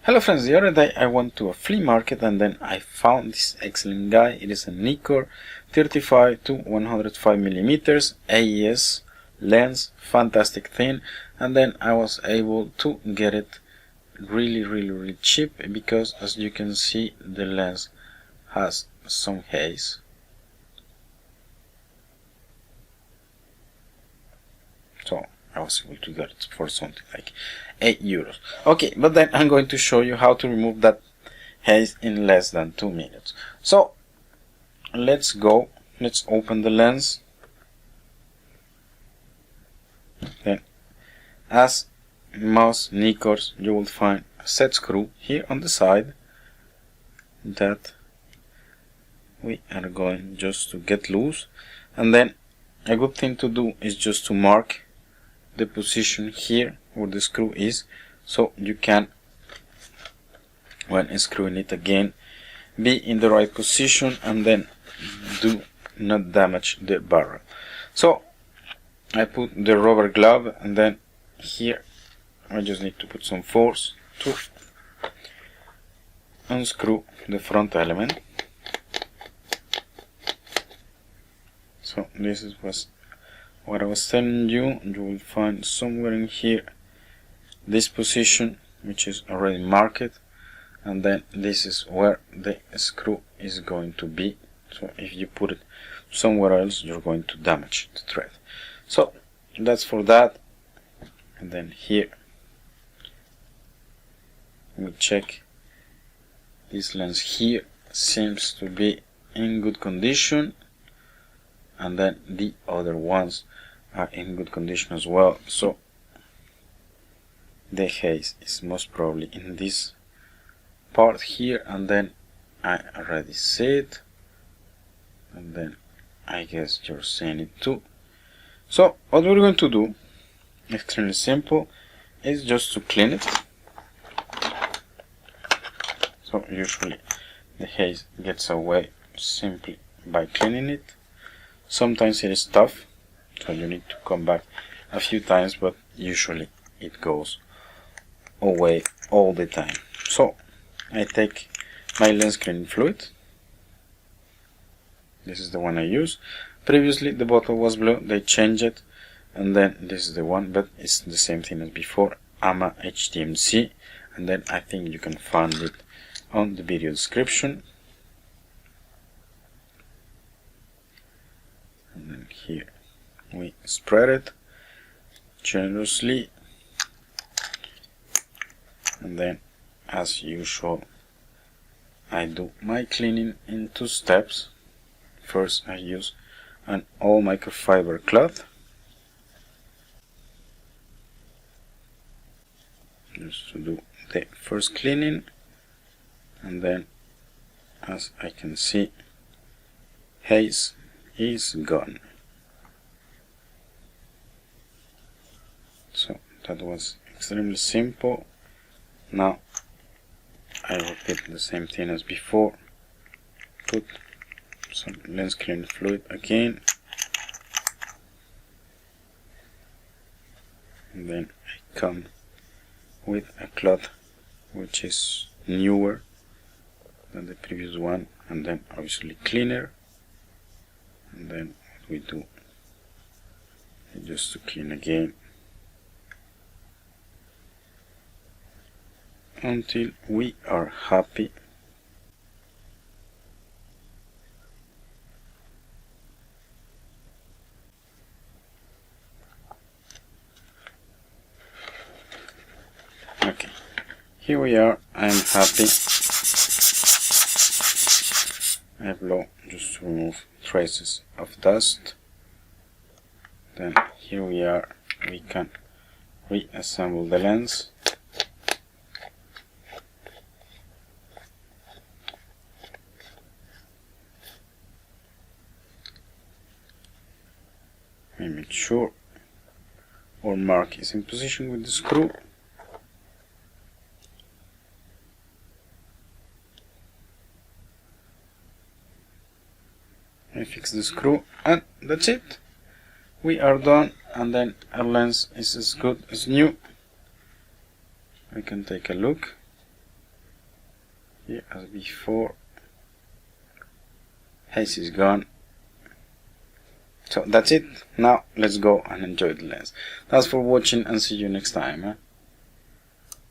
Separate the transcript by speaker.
Speaker 1: Hello friends, the other day I went to a flea market and then I found this excellent guy. It is a Nikkor 35 to 105 millimeters AES lens, fantastic thing, and then I was able to get it really cheap because, as you can see, the lens has some haze. So I was able to get it for something like €8. Okay, but then I'm going to show you how to remove that haze in less than 2 minutes. So let's open the lens. Then, as most Nikkors, you will find a set screw here on the side that we are going just to get loose, and then a good thing to do is just to mark the position here where the screw is, so you can, when screwing it again, be in the right position and then do not damage the barrel. So I put the rubber glove, and then here I just need to put some force to unscrew the front element. So this is what I was telling you. You will find somewhere in here this position, which is already marked, and then this is where the screw is going to be. So if you put it somewhere else, you're going to damage the thread. So that's for that. And then here we check this lens here, seems to be in good condition, and then the other ones are in good condition as well. So the haze is most probably in this part here, and then I already see it, and then I guess you're seeing it too. So what we're going to do, extremely simple, is just to clean it. So usually the haze gets away simply by cleaning it. Sometimes it is tough, so you need to come back a few times, but usually it goes away all the time. So I take my lens cleaning fluid. This is the one I use. Previously the bottle was blue, they changed it, and then this is the one, but it's the same thing as before, AMA HTMC, and then I think you can find it on the video description. And then here we spread it generously, and then as usual I do my cleaning in 2 steps. First I use an all microfiber cloth just to do the first cleaning, and then as I can see, haze is gone. So that was extremely simple. Now I repeat the same thing as before. Put some lens cleaning fluid again, and then I come with a cloth which is newer than the previous one, and then obviously cleaner, and then what we do is just to clean again until we are happy. Okay, here we are. I'm happy. I blow just to remove traces of dust. Then here we are. We can reassemble the lens. We make sure our mark is in position with the screw. I fix the screw, and that's it. We are done, and then our lens is as good as new. We can take a look. here as before. Haze is gone. So that's it. Now let's go and enjoy the lens. Thanks for watching and see you next time.